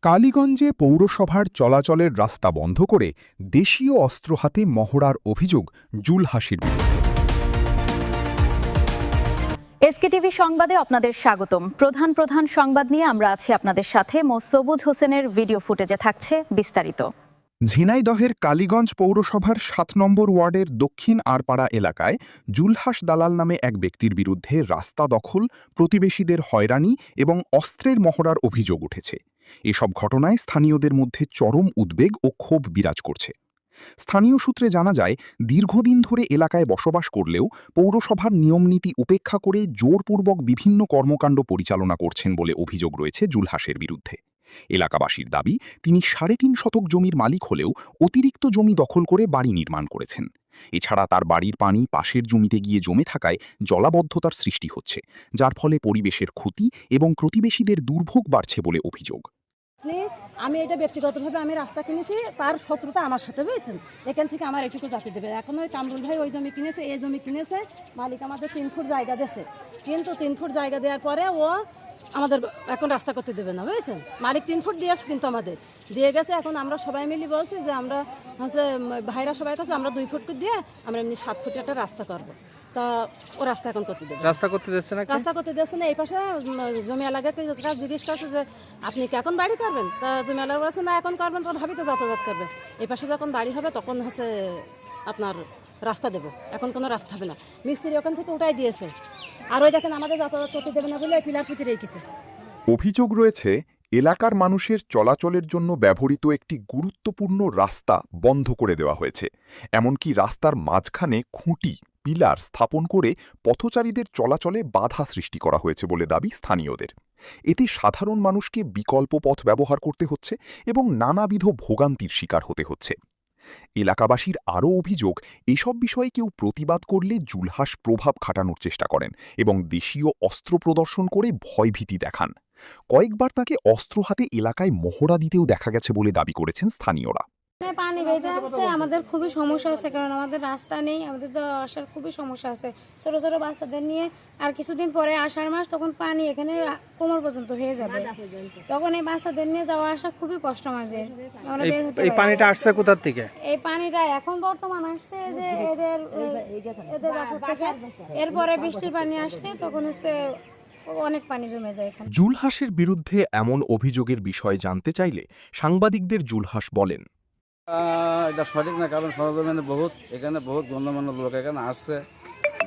কালীগঞ্জে পৌরসভার চলাচলের রাস্তা বন্ধ করে দেশীয় অস্ত্র হাতে মহড়ার অভিযোগ জুলহাসের বিরুদ্ধে। এসকেটিভি সংবাদে আপনাদের স্বাগতম। প্রধান সংবাদ নিয়ে আমরা আছি আপনাদের সাথে। সবুজ হোসেনের ভিডিও ফুটেজে থাকছে বিস্তারিত। ঝিনাইদহের কালীগঞ্জ পৌরসভার ৭ নম্বর ওয়ার্ডের দক্ষিণ আরপাড়া এলাকায় জুলহাস দালাল নামে এক ব্যক্তির বিরুদ্ধে রাস্তা দখল, প্রতিবেশীদের হয়রানি এবং অস্ত্রের মহড়ার অভিযোগ উঠেছে। এসব ঘটনায় স্থানীয়দের মধ্যে চরম উদ্বেগ ও ক্ষোভ বিরাজ করছে। স্থানীয় সূত্রে জানা যায়, দীর্ঘদিন ধরে এলাকায় বসবাস করলেও পৌরসভার নিয়মনীতি উপেক্ষা করে জোরপূর্বক বিভিন্ন কর্মকাণ্ড পরিচালনা করছেন বলে অভিযোগ রয়েছে জুলহাসের বিরুদ্ধে। এলাকাবাসীর দাবি, তিনি ৩.৫ শতক জমির মালিক হলেও অতিরিক্ত জমি দখল করে বাড়ি নির্মাণ করেছেন। এছাড়া তার বাড়ির পানি পাশের জমিতে গিয়ে জমে থাকায় জলাবদ্ধতার সৃষ্টি হচ্ছে, যার ফলে পরিবেশের ক্ষতি এবং প্রতিবেশীদের দুর্ভোগ বাড়ছে বলে অভিযোগ। আমি এটা ব্যক্তিগতভাবে আমি রাস্তা কিনেছি, তার শত্রুতা আমার সাথে হয়েছেন। এখান থেকে আমার এটুকু জাতি দেবে। এখন ওই কামরুল ভাই ওই জমি কিনেছে, এই জমি কিনেছে, মালিক আমাদের ৩ ফুট জায়গা দিয়েছে, কিন্তু 3 ফুট জায়গা দেওয়ার পরে ও আমাদের এখন রাস্তা করতে দেবে না, বুঝেছেন। মালিক 3 ফুট দিয়েছে, কিন্তু আমাদের দিয়ে গেছে। এখন আমরা সবাই মিলে বলছি যে আমরা হচ্ছে ভাইরা সবাই কাছে আমরা 2 ফুট দিয়ে আমরা এমনি 7 ফুটে একটা রাস্তা করবো। তা ও রাস্তা এখন করতে দেবে, রাস্তা করতে দিচ্ছে না। এই পাশে জমি এলাকাকে জিজ্ঞেস করছে যে আপনি কি এখন বাড়ি করবেন? তা জমি এলাকা বলছে না, এখন করবেন তো ভাবি তো যাতায়াত করবে। এই পাশে যখন বাড়ি হবে তখন হচ্ছে আপনার রাস্তা দেবো, এখন কোনো রাস্তা হবে না। মিস্ত্রি ওখান থেকে উঠাই দিয়েছে, আর ওই দেখেন আমাদের যাতায়াত করতে দেবে না বলে পিলার পুঁতে রেখেছে। অভিযোগ রয়েছে, এলাকার মানুষের চলাচলের জন্য ব্যবহৃত একটি গুরুত্বপূর্ণ রাস্তা বন্ধ করে দেওয়া হয়েছে। এমনকি রাস্তার মাঝখানে খুঁটি, পিলার স্থাপন করে পথচারীদের চলাচলে বাধা সৃষ্টি করা হয়েছে বলে দাবি স্থানীয়দের। এতে সাধারণ মানুষকে বিকল্প পথ ব্যবহার করতে হচ্ছে এবং নানাবিধ ভোগান্তির শিকার হতে হচ্ছে। এলাকাবাসীর আরও অভিযোগ, এসব বিষয়ে কেউ প্রতিবাদ করলে জুলহাস প্রভাব খাটানোর চেষ্টা করেন এবং দেশীয় অস্ত্র প্রদর্শন করে ভয়ভীতি দেখান। কয়েকবার তাকে অস্ত্র হাতে এলাকায় মহড়া দিতেও দেখা গেছে বলে দাবি করেছেন স্থানীয়রা। পানি বেঁধে আসছে, আমাদের খুবই সমস্যা হচ্ছে, কারণ আমাদের রাস্তা নেই, আমাদের যাওয়া আসার খুবই সমস্যা আছে। ছোট ছোট বাচ্চাদের নিয়ে আর কিছুদিন পরে আষাঢ় মাস, তখন পানি এখানে কোমর পর্যন্ত হয়ে যাবে, তখন এই বাচ্চাদের নিয়ে যাওয়া আসা খুবই কষ্ট আমাদের। এই পানিটা আসছে কোথা থেকে? এই পানিটা এখন বর্তমান আসছে যে এদের বাসা থেকে, এরপরে বৃষ্টির পানি আসলে তখন হচ্ছে অনেক পানি জমে যায় এখানে। জুলহাসের বিরুদ্ধে এমন অভিযোগের বিষয়ে জানতে চাইলে সাংবাদিকদের জুলহাস বলেন, এটা সঠিক না, কারণ সরজমিনে এখানে বহুত গণ্যমান্য লোক এখানে আসছে,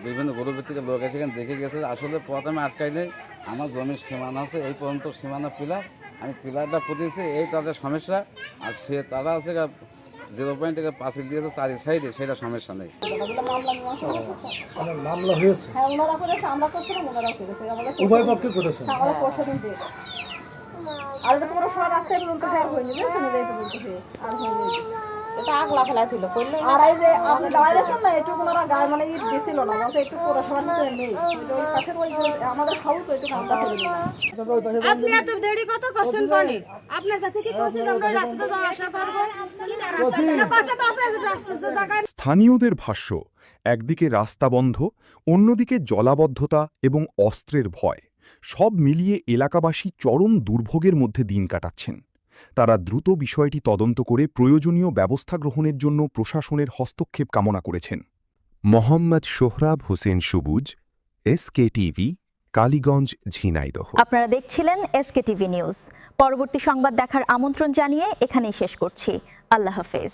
বিভিন্ন গরুবের থেকে লোক এসে এখানে দেখে গেছে। আসলে পথ আমি আটকাই নেই, আমার জমির সীমানা আছে, এই পর্যন্ত সীমানা পিলার, আমি পিলারটা পুঁতেছি, এই তাদের সমস্যা। আর তারা আছে 0.5 দিয়েছে 4 সাইডে, সেটা সমস্যা নেই। মামলা হয়েছে, হ্যাঁ ওনারা করেছে, আমরা করছিলাম, ওনারা করেছে, উভয় পক্ষে করেছে, আমাদের প্রশাসন দিয়ে। আর এটা পৌরসভার রাস্তায় পর্যন্ত হ্যাঁ হয়নি, বুঝছেন, এই পর্যন্ত আর হয়নি। এটা আগলা ফেলা ছিল করলে। আর এই যে আপনি দাঁড়ায় আছেন না, একটু ওনারা গায়ে মানে ইট দিছিল না, বলছে একটু পৌরসভার ভিতরে নেই, ওই পাশের ওই আমাদের খাও তো একটু আমরা ফেলে দিলাম। আপনি এত দেরি কত করছেন কোনি? আপনার কাছে কি করছেন আমরা রাস্তাতে যাওয়া আসা করব? পাশে তো আপনাদের রাস্তাতে জায়গায়। স্থানীয়দের ভাষ্য, একদিকে রাস্তা বন্ধ, অন্যদিকে জলাবদ্ধতা এবং অস্ত্রের ভয়, সব মিলিয়ে এলাকাবাসী চরম দুর্ভোগের মধ্যে দিন কাটাচ্ছেন। তারা দ্রুত বিষয়টি তদন্ত করে প্রয়োজনীয় ব্যবস্থা গ্রহণের জন্য প্রশাসনের হস্তক্ষেপ কামনা করেছেন। মোহাম্মদ সোহরাব হোসেন সবুজ, এসকেটিভি, কালীগঞ্জ, ঝিনাইদহ। আপনারা দেখছিলেন এসকেটিভি নিউজ। পরবর্তী সংবাদ দেখার আমন্ত্রণ জানিয়ে এখানেই শেষ করছি। আল্লাহ হাফেজ।